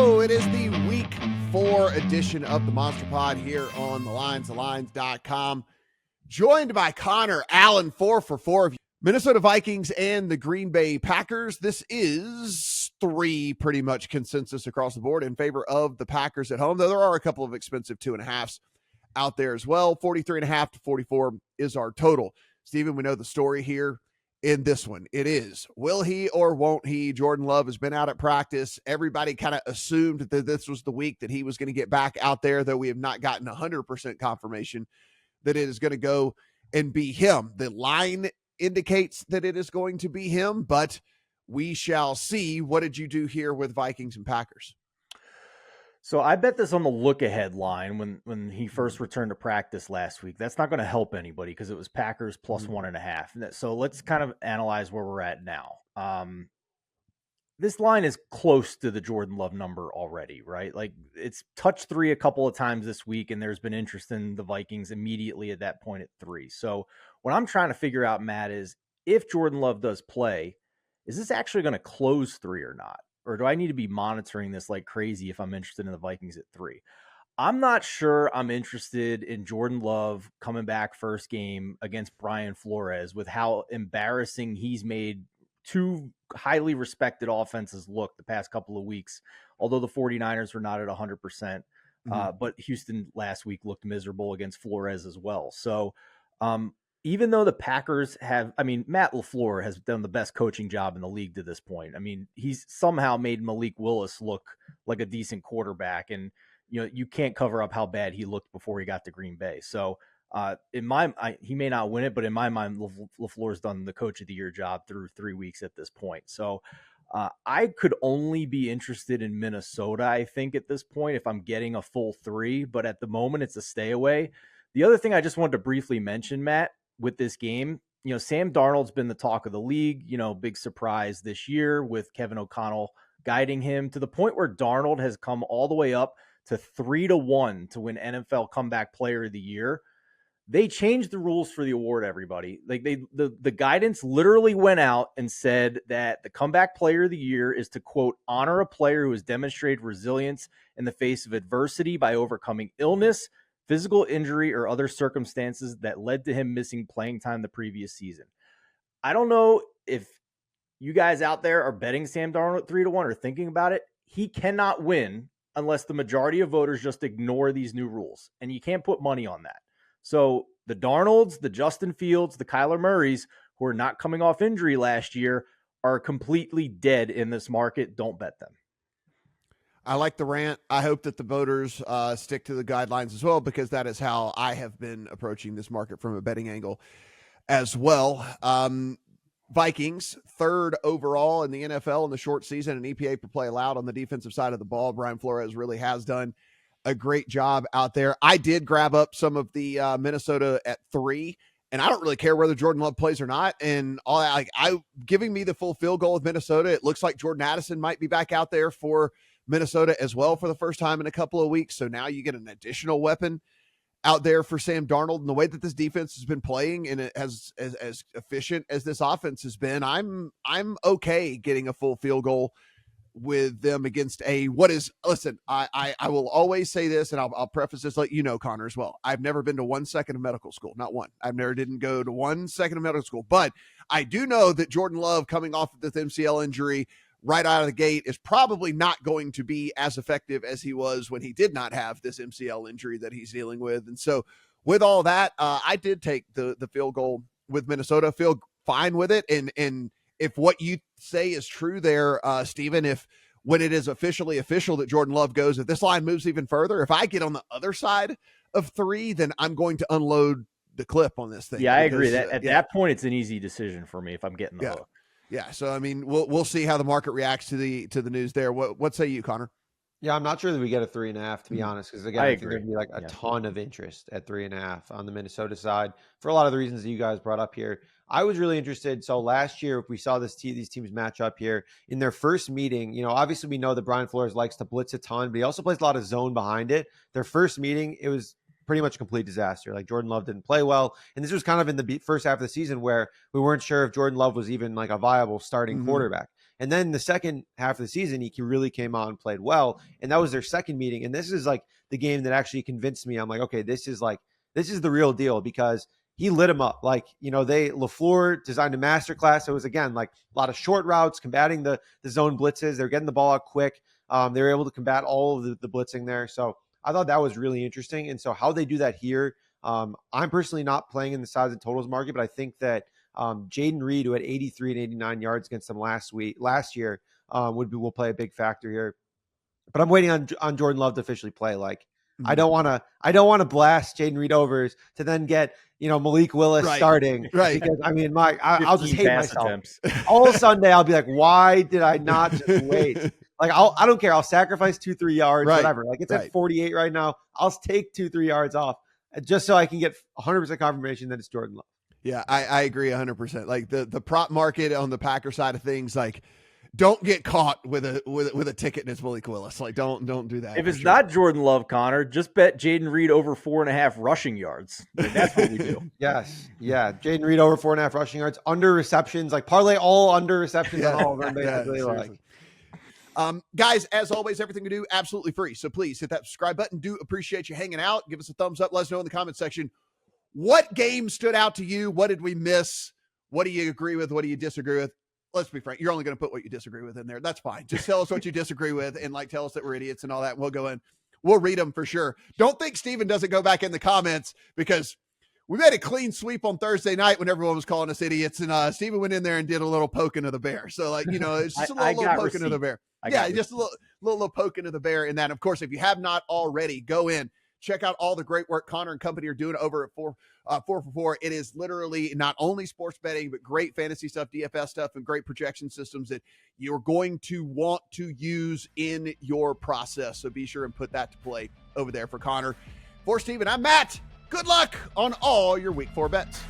Hello, it is the week 4 edition of the Monster Pod here on thelines.com. Joined by Connor Allen, 4 for 4 of Minnesota Vikings and the Green Bay Packers. This is 3 pretty much consensus across the board in favor of the Packers at home, though there are a couple of expensive 2.5s out there as well. 43.5 to 44 is our total. Steven, we know the story here in this one. It is, will he or won't he? Jordan Love has been out at practice. Everybody kind of assumed that this was the week that he was going to get back out there, though we have not gotten 100% confirmation that it is going to go and be him. The line indicates that it is going to be him, but we shall see. What did you do here with Vikings and Packers? So I bet this on the look-ahead line when he first returned to practice last week. That's not going to help anybody because it was Packers plus 1.5. So let's kind of analyze where we're at now. This line is close to the Jordan Love number already, right? Like it's touched 3 a couple of times this week, and there's been interest in the Vikings immediately at that point at 3. So what I'm trying to figure out, Matt, is if Jordan Love does play, is this actually going to close 3 or not? Or do I need to be monitoring this like crazy if I'm interested in the Vikings at 3? I'm not sure I'm interested in Jordan Love coming back first game against Brian Flores with how embarrassing he's made 2 highly respected offenses look the past couple of weeks, although the 49ers were not at 100%. But Houston last week looked miserable against Flores as well. So even though the Packers have, Matt LaFleur has done the best coaching job in the league to this point. He's somehow made Malik Willis look like a decent quarterback. And, you can't cover up how bad he looked before he got to Green Bay. So he may not win it, but in my mind, LaFleur's done the coach of the year job through 3 weeks at this point. So I could only be interested in Minnesota, I think, at this point, if I'm getting a full 3. But at the moment, it's a stay away. The other thing I just wanted to briefly mention, Matt, with this game, Sam Darnold's been the talk of the league, big surprise this year with Kevin O'Connell guiding him to the point where Darnold has come all the way up to 3-1 to win NFL Comeback Player of the Year. They changed the rules for the award, everybody. Like the guidance literally went out and said that the Comeback Player of the Year is to, quote, honor a player who has demonstrated resilience in the face of adversity by overcoming illness, physical injury, or other circumstances that led to him missing playing time the previous season. I don't know if you guys out there are betting Sam Darnold at 3-1 or thinking about it. He cannot win unless the majority of voters just ignore these new rules. And you can't put money on that. So the Darnolds, the Justin Fields, the Kyler Murrays, who are not coming off injury last year, are completely dead in this market. Don't bet them. I like the rant. I hope that the voters stick to the guidelines as well, because that is how I have been approaching this market from a betting angle as well. Vikings, 3rd overall in the NFL in the short season and EPA per play allowed on the defensive side of the ball. Brian Flores really has done a great job out there. I did grab up some of the Minnesota at 3, and I don't really care whether Jordan Love plays or not. And all that, giving me the full field goal with Minnesota. It looks like Jordan Addison might be back out there for Minnesota as well for the first time in a couple of weeks. So now you get an additional weapon out there for Sam Darnold. And the way that this defense has been playing, and it has as efficient as this offense has been, I'm okay getting a full field goal with them against I will always say this, and I'll preface this, let you know, Connor, as well. I've never been to 1 second of medical school, not one. Didn't go to 1 second of medical school, but I do know that Jordan Love, coming off of this MCL injury right out of the gate, is probably not going to be as effective as he was when he did not have this MCL injury that he's dealing with. And so with all that, I did take the field goal with Minnesota, feel fine with it. And if what you say is true there, Steven, if when it is officially official that Jordan Love goes, if this line moves even further, if I get on the other side of 3, then I'm going to unload the clip on this thing. Yeah, I agree. That at that point, it's an easy decision for me if I'm getting the hook. Yeah, so we'll see how the market reacts to the news there. What say you, Connor? Yeah, I'm not sure that we get a 3.5, to be honest, because again, I think there'd be like a ton of interest at 3.5 on the Minnesota side for a lot of the reasons that you guys brought up here. I was really interested. So last year, we saw these teams match up here in their first meeting. Obviously we know that Brian Flores likes to blitz a ton, but he also plays a lot of zone behind it. Their first meeting, it was pretty much a complete disaster. Like Jordan Love didn't play well. And this was kind of in the first half of the season where we weren't sure if Jordan Love was even like a viable starting quarterback. And then the second half of the season, he really came out and played well. And that was their second meeting. And this is like the game that actually convinced me. I'm like, okay, this is the real deal, because he lit him up. Like, LaFleur designed a masterclass. It was, again, like a lot of short routes, combating the zone blitzes. They're getting the ball out quick. They were able to combat all of the blitzing there. So I thought that was really interesting. And so how they do that here, I'm personally not playing in the size and totals market, but I think that Jaden Reed, who had 83 and 89 yards against them last year, will play a big factor here. But I'm waiting on Jordan Love to officially play. Like, I don't want to blast Jaden Reed overs to then get Malik Willis starting, right? Because I mean, I'll just hate myself. All Sunday I'll be like, why did I not just wait? Like, I don't care. I'll sacrifice 2-3 yards, whatever. Like, it's at 48 right now. I'll take 2-3 yards off just so I can get 100% confirmation that it's Jordan Love. Yeah, I agree 100%. Like the prop market on the Packer side of things, like, don't get caught with a ticket and it's Malik Willis. Like, don't do that. If it's not Jordan Love, Connor, just bet Jaden Reed over 4.5 rushing yards. Like, that's what we do. Yes. Yeah. Jaden Reed over 4.5 rushing yards, under receptions, like parlay all under receptions on all of them. Basically. Guys, as always, everything we do absolutely free. So please hit that subscribe button. Do appreciate you hanging out. Give us a thumbs up. Let us know in the comment section what game stood out to you. What did we miss? What do you agree with? What do you disagree with? Let's be frank. You're only going to put what you disagree with in there. That's fine. Just tell us what you disagree with and tell us that we're idiots and all that. And we'll go in. We'll read them for sure. Don't think Steven doesn't go back in the comments, because we made a clean sweep on Thursday night when everyone was calling us idiots. And Steven went in there and did a little poking of the bear. So it's just a little poking of the bear. Just a little poking of the bear in that. Of course, if you have not already, go in. Check out all the great work Connor and company are doing over at 4 for 4. It is literally not only sports betting, but great fantasy stuff, DFS stuff, and great projection systems that you're going to want to use in your process. So be sure and put that to play over there for Connor. For Steven, I'm Matt. Good luck on all your week 4 bets.